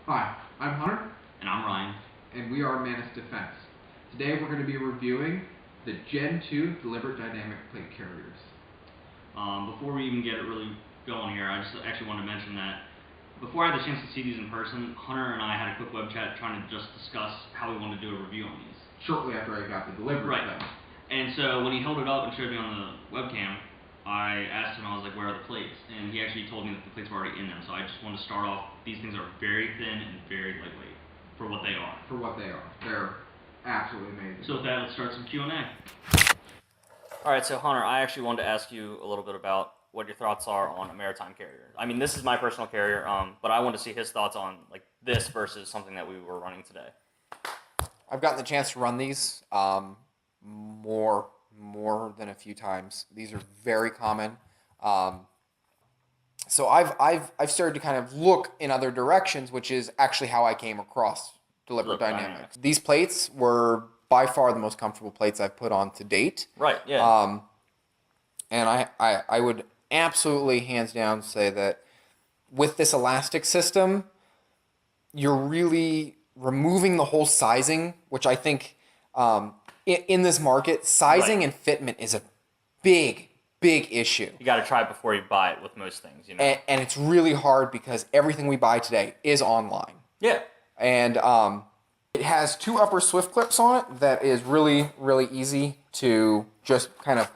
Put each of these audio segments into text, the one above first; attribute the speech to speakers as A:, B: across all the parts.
A: Hi, I'm Hunter.
B: And I'm Ryan.
A: And we are Mantis Defense. Today we're going to be reviewing the Gen 2 Deliberate Dynamic Plate Carriers.
B: Before we even get it really going here, I just actually want to mention that before I had the chance to see these in person, Hunter and I had a quick web chat trying to just discuss how we wanted to do a review on these.
A: Shortly after I got the delivery thing.
B: And so when he held it up and showed me on the webcam, I asked him, I was like, where are the plates? And he actually told me that the plates were already in them. So I just want to start off, these things are very thin and very lightweight for what they are.
A: For what they are. They're absolutely amazing.
B: So with that, let's start some Q&A. Alright, so Hunter, I actually wanted to ask you a little bit about what your thoughts are on a maritime carrier. I mean, this is my personal carrier, but I want to see his thoughts on like this versus something that we were running today.
C: I've gotten the chance to run these more than a few times. These are very common. So I've started to kind of look in other directions, which is actually how I came across Deliberate Dynamics. These plates were by far the most comfortable plates I've put on to date.
B: Right, yeah.
C: And I would absolutely hands down say that with this elastic system, you're really removing the whole sizing, which I think in this market, sizing and fitment is a big issue.
B: You got to try it before you buy it with most things, you know.
C: And it's really hard because everything we buy today is online.
B: Yeah.
C: And it has two upper swift clips on it that is really easy to just kind of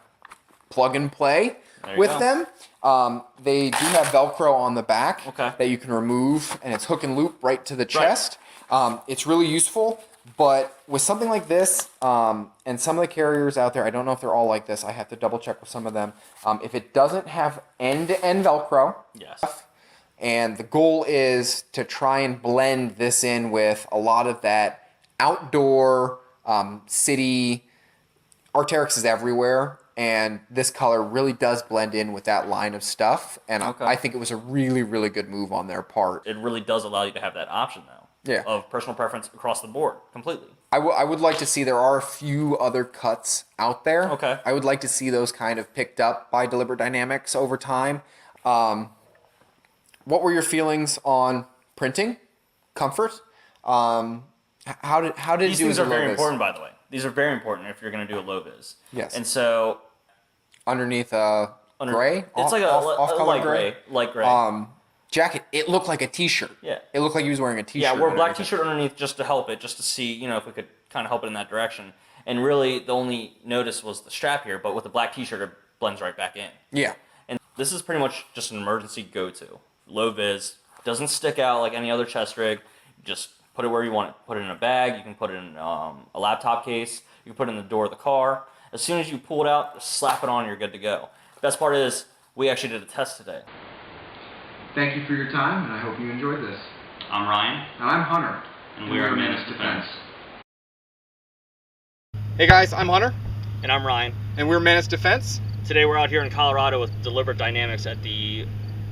C: plug and play with them. They do have Velcro on the back that you can remove, and it's hook and loop right to the chest. It's really useful, but with something like this, and some of the carriers out there, I don't know if they're all like this. I have to double check with some of them. If it doesn't have end-to-end Velcro, and the goal is to try and blend this in with a lot of that outdoor city. Arc'teryx is everywhere, and this color really does blend in with that line of stuff. And I think it was a really good move on their part.
B: It really does allow you to have that option, though.
C: Yeah.
B: Of personal preference across the board, completely.
C: I would like to see, there are a few other cuts out there.
B: Okay.
C: I would like to see those kind of picked up by Deliberate Dynamics over time. What were your feelings on printing, comfort? How did
B: These things are very important, by the way. These are very important if you're going to do a low vis.
C: Yes.
B: And so
C: underneath gray,
B: it's like a light gray.
C: Jacket, it looked like a t-shirt.
B: Yeah.
C: It looked like he was wearing a t-shirt.
B: Yeah, I wore a black t-shirt underneath just to help it, just to see, you know, if we could kind of help it in that direction. And really, the only notice was the strap here, but with the black t-shirt, it blends right back in. Yeah. And this is pretty much just an emergency go-to. Low vis, doesn't stick out like any other chest rig. Just put it where you want it. Put it in a bag, you can put it in a laptop case, you can put it in the door of the car. As soon as you pull it out, just slap it on, you're good to go. Best part is, we actually did a test today.
A: Thank you for your time, and I hope you enjoyed this.
B: I'm Ryan.
A: And I'm Hunter.
B: And we are Mantis Defense.
D: Hey guys, I'm Hunter.
B: And I'm Ryan.
D: And we're Mantis Defense.
B: Today we're out here in Colorado with Deliberate Dynamics at the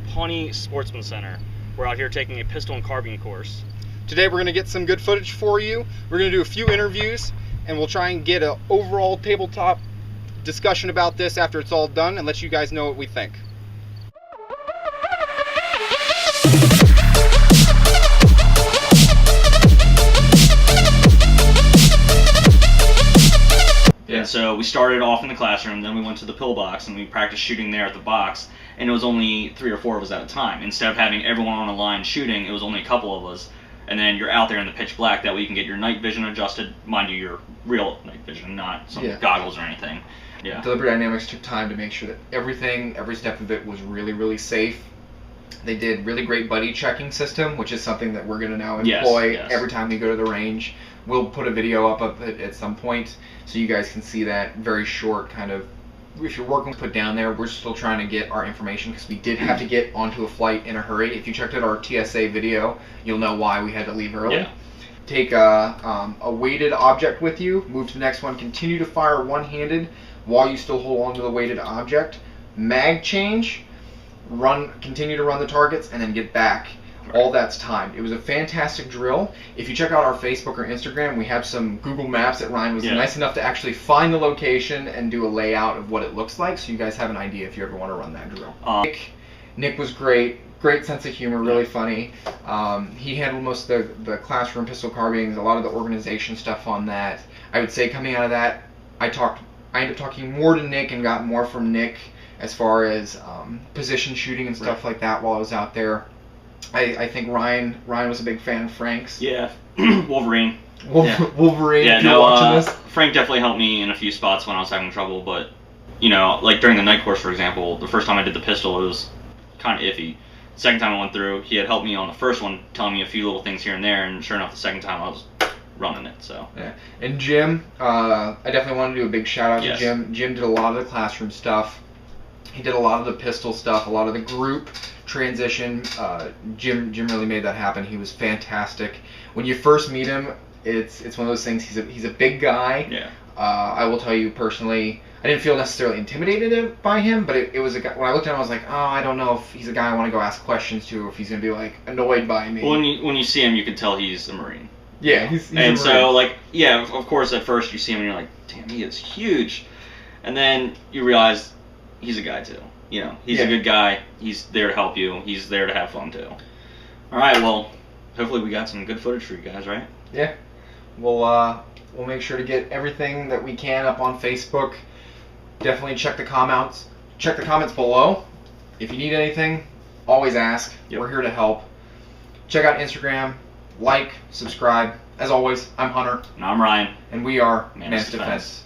B: Pawnee Sportsman Center. We're out here taking a pistol and carbine course.
D: Today we're going to get some good footage for you. We're going to do a few interviews, and we'll try and get an overall tabletop discussion about this after it's all done and let you guys know what we think.
B: And so we started off in the classroom, then we went to the pillbox and we practiced shooting there at the box, and it was only 3 or 4 of us at a time. Instead of having everyone on a line shooting, it was only a couple of us, and then you're out there in the pitch black. That way you can get your night vision adjusted, mind you, your real night vision, not some goggles or anything. Yeah.
C: Deliberate Dynamics took time to make sure that every step of it was really safe. They did really great buddy checking system, which is something that we're going to now employ every time we go to the range. We'll put a video up of it at some point so you guys can see that very short kind of, if you're working put down there. We're still trying to get our information because we did have to get onto a flight in a hurry. If you checked out our TSA video, you'll know why we had to leave early. Yeah. Take a weighted object with you, move to the next one, continue to fire one-handed while you still hold on to the weighted object. Mag change, continue to run the targets, and then get back. All that's timed. It was a fantastic drill. If you check out our Facebook or Instagram, we have some Google Maps that Ryan was nice enough to actually find the location and do a layout of what it looks like, so you guys have an idea if you ever want to run that drill. Nick was great. great sense of humor, really funny. He handled most of the classroom pistol carbines, a lot of the organization stuff on that. I would say coming out of that, I ended up talking more to Nick and got more from Nick as far as position shooting and stuff like that while I was out there. I think Ryan was a big fan of Frank's.
E: Yeah, Wolverine.
C: Wolverine.
E: Yeah, no, Frank definitely helped me in a few spots when I was having trouble, but, you know, like during the night course, for example, the first time I did the pistol, it was kind of iffy. Second time I went through, he had helped me on the first one, telling me a few little things here and there, and sure enough, the second time I was running it. So
C: yeah. And Jim, I definitely want to do a big shout out to Jim. Jim did a lot of the classroom stuff. He did a lot of the pistol stuff, a lot of the group transition. Jim really made that happen. He was fantastic. When you first meet him, it's one of those things. He's a big guy.
E: Yeah.
C: I will tell you personally, I didn't feel necessarily intimidated by him, but it was a guy. When I looked at him, I was like, oh, I don't know if he's a guy I want to go ask questions to, or if he's gonna be like annoyed by me.
E: Well, when you see him, you can tell he's a Marine.
C: Yeah, he's
E: and so like of course at first you see him and you're like, damn, he is huge, and then you realize he's a guy too. You know, he's a good guy. He's there to help you. He's there to have fun too. All right, well, hopefully we got some good footage for you guys, right?
C: Yeah. We'll make sure to get everything that we can up on Facebook. Definitely check the comments. Check the comments below. If you need anything, always ask. Yep. We're here to help. Check out Instagram. Like, subscribe. As always, I'm Hunter.
E: And I'm Ryan.
C: And we are
E: Mantis
C: Defense.